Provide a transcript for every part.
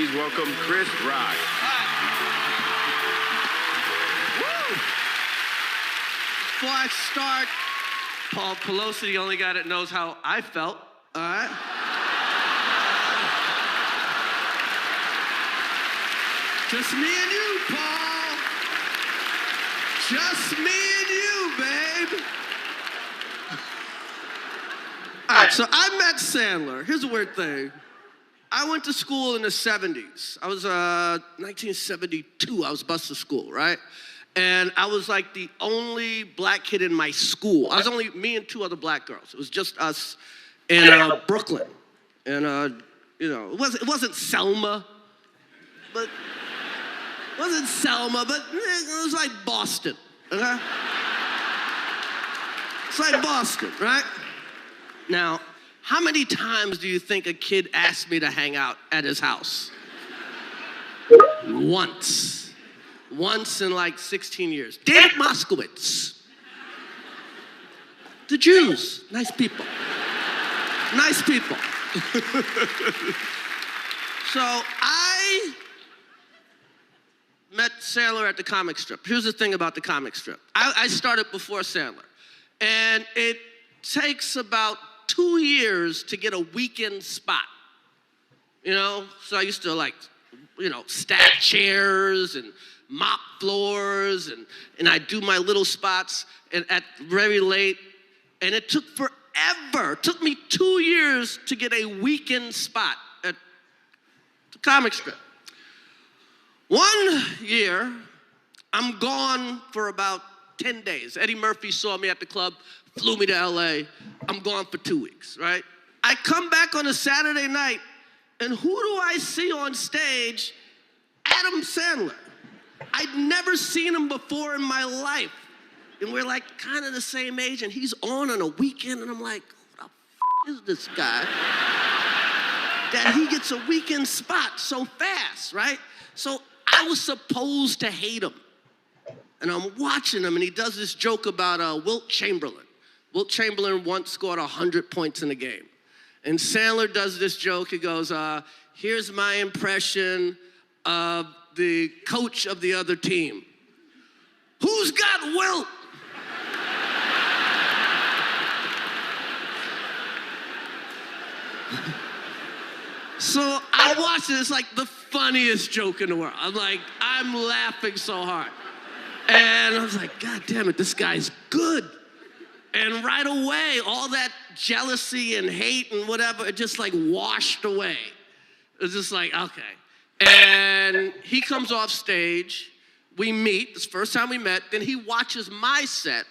please welcome Chris Rock. Woo! Before I start, Paul Pelosi, the only guy that knows how I felt, all right? Just me and you, Paul. Just me and you, babe. All right, so I met Sandler. Here's a weird thing. I went to school in the 70s. I was 1972, I was bused to school, right? And I was like the only black kid in my school. I was only me and two other black girls. It was just us in Brooklyn. And, you know, it wasn't Selma, but... It was like Boston, okay? It's like Boston, right? Now, how many times do you think a kid asked me to hang out at his house? Once. Once in like 16 years. David Moskowitz. The Jews, nice people. Nice people. So I met Sandler at the comic strip. Here's the thing about the comic strip. I started before Sandler. And it takes about 2 years to get a weekend spot. You know? So I used to like, you know, stack chairs and mop floors and I do my little spots and at very late. And it took forever. It took me 2 years to get a weekend spot at the comic strip. One year, I'm gone for about 10 days. Eddie Murphy saw me at the club, flew me to LA. I'm gone for 2 weeks, right? I come back on a Saturday night, and who do I see on stage? Adam Sandler. I'd never seen him before in my life. And we're like kind of the same age, and he's on a weekend, and I'm like, who the f is this guy? That he gets a weekend spot so fast, right? So I was supposed to hate him. And I'm watching him, and he does this joke about Wilt Chamberlain. Wilt Chamberlain once scored 100 points in a game. And Sandler does this joke. He goes, here's my impression of the coach of the other team. Who's got Wilt? So I watched it. It's like the funniest joke in the world. I'm laughing so hard. And I was like, God damn it, this guy's good. And right away, all that jealousy and hate and whatever, it just like washed away. It was just like, okay. And he comes off stage. We meet. It's the first time we met. Then he watches my set,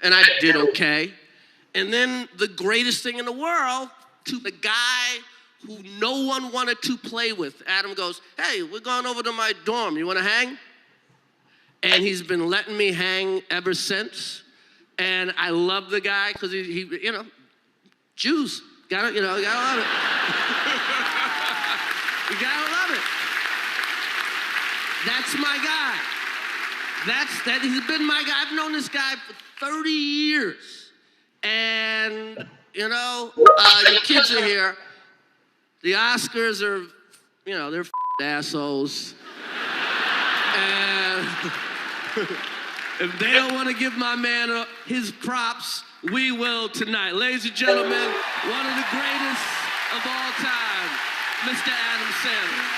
and I did okay. And then the greatest thing in the world, to the guy who no one wanted to play with, Adam goes, hey, we're going over to my dorm. You want to hang? And he's been letting me hang ever since. And I love the guy because he you know, Jews. Gotta love it. You gotta love it. That's my guy. He's been my guy. I've known this guy for 30 years. And, you know, your kids are here. The Oscars are, you know, they're assholes. And if they don't want to give my man his props, we will tonight. Ladies and gentlemen, one of the greatest of all time, Mr. Adam Sandler.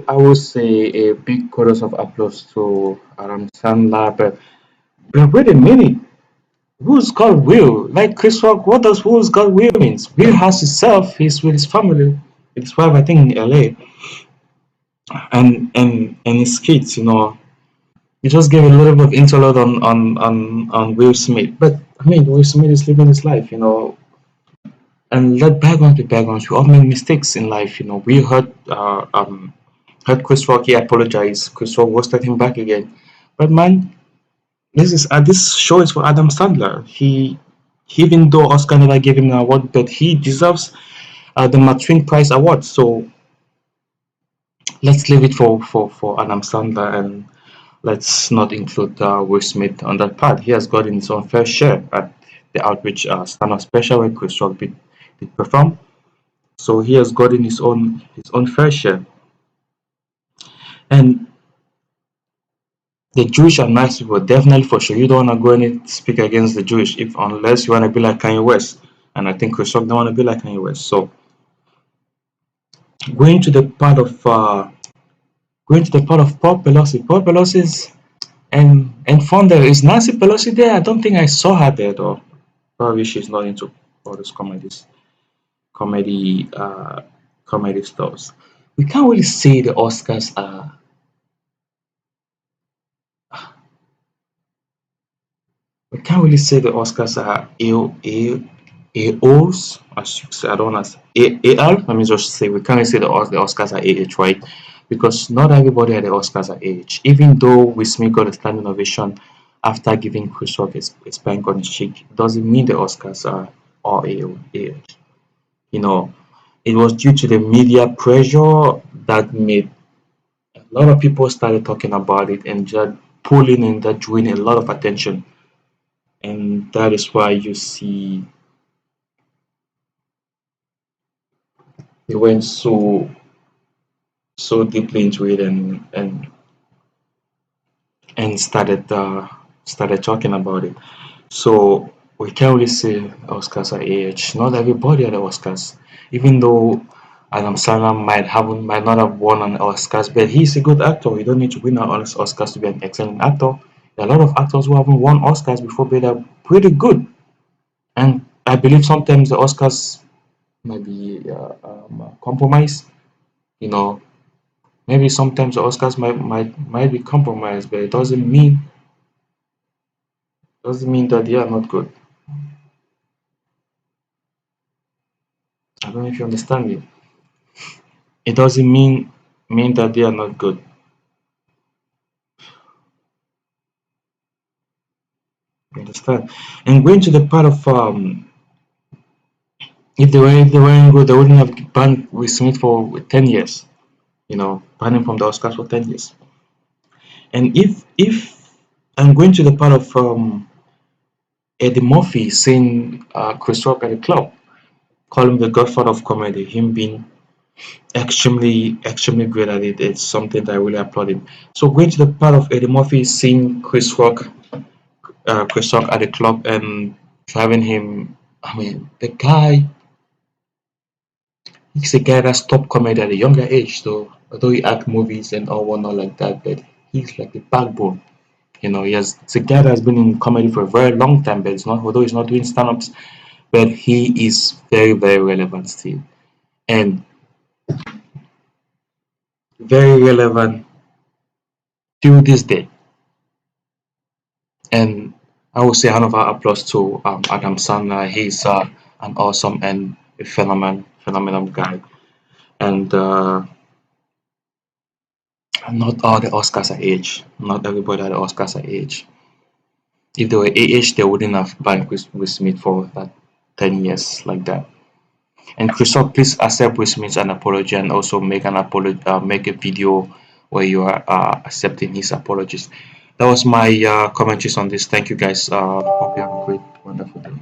I would say a big chorus of applause to Adam Sandler, but wait a minute. Who's got Will? Like Chris Rock, what does who's got Will means? Will has himself, he's with his family, with his wife, I think, in LA. And his kids, you know. He just gave a little bit of interlude on Will Smith. But I mean, Will Smith is living his life, you know. And let bygones be bygones. We all make mistakes in life, you know. We heard Chris Rock, he apologized. Chris Rock roasted him back again. But man, this show is for Adam Sandler. He even though Oscar never gave him an award, but he deserves the McTwin Prize Award. So let's leave it for Adam Sandler, and let's not include Will Smith on that part. He has gotten his own fair share at the outreach stand-up special where Chris Rock did perform. So he has gotten his own fair share. And the Jewish are nice people, definitely for sure. You don't want to go and speak against the Jewish if unless you want to be like Kanye West. And I think Chris Rock don't want to be like Kanye West. So going to the part of Paul Pelosi. Paul Pelosi's and founder is Nancy Pelosi there. I don't think I saw her there though. Probably she's not into all those comedy comedy stuff. We can't really say the Oscars are we can't really say the Oscars are AOs, as you say, I don't want to say AL. Let me just say we can't really say the Oscars are AH, right? Because not everybody at the Oscars are AH. Even though Will Smith got a standing ovation after giving Chris Rock a spank on his cheek, doesn't mean the Oscars are all AH. You know, it was due to the media pressure that made a lot of people started talking about it and just pulling in that drawing a lot of attention. And that is why you see they went so deeply into it and started talking about it. So we can't really say Oscars are AH. Not everybody at the Oscars, even though Adam Sandler might not have won an Oscars, but he's a good actor. You don't need to win an Oscars to be an excellent actor. There are a lot of actors who haven't won Oscars before, but they're pretty good. And I believe sometimes the Oscars might be compromised. You know, maybe sometimes the Oscars might be compromised, but it doesn't mean that they are not good. I don't know if you understand me. It doesn't mean that they are not good. You understand? And going to the part of if they weren't good, they wouldn't have banned Will Smith for 10 years. Banned him from the Oscars for 10 years. And if I'm going to the part of Eddie Murphy saying Chris Rock at the club, call him the godfather of comedy, him being extremely great at it. It's something that I really applaud him. So going to the part of Eddie Murphy seeing Chris Rock at the club and driving him. I mean, he's a guy that stopped comedy at a younger age. So although he act movies and all whatnot like that, but he's like the backbone. It's a guy that's been in comedy for a very long time, but although he's not doing stand-ups, but he is very, very relevant still. And very relevant till this day. And I would say hand of our applause to Adam Sandler. He's an awesome and a phenomenal guy. And not all the Oscars are age. Not everybody at the Oscars are age. If they were age, they wouldn't have banned Will Smith for that 10 years like that. And Chris Rock, please accept Will Smith's an apology and also make make a video where you are accepting his apologies. That was my commentaries on this. Thank you guys. Hope you have a great, wonderful day.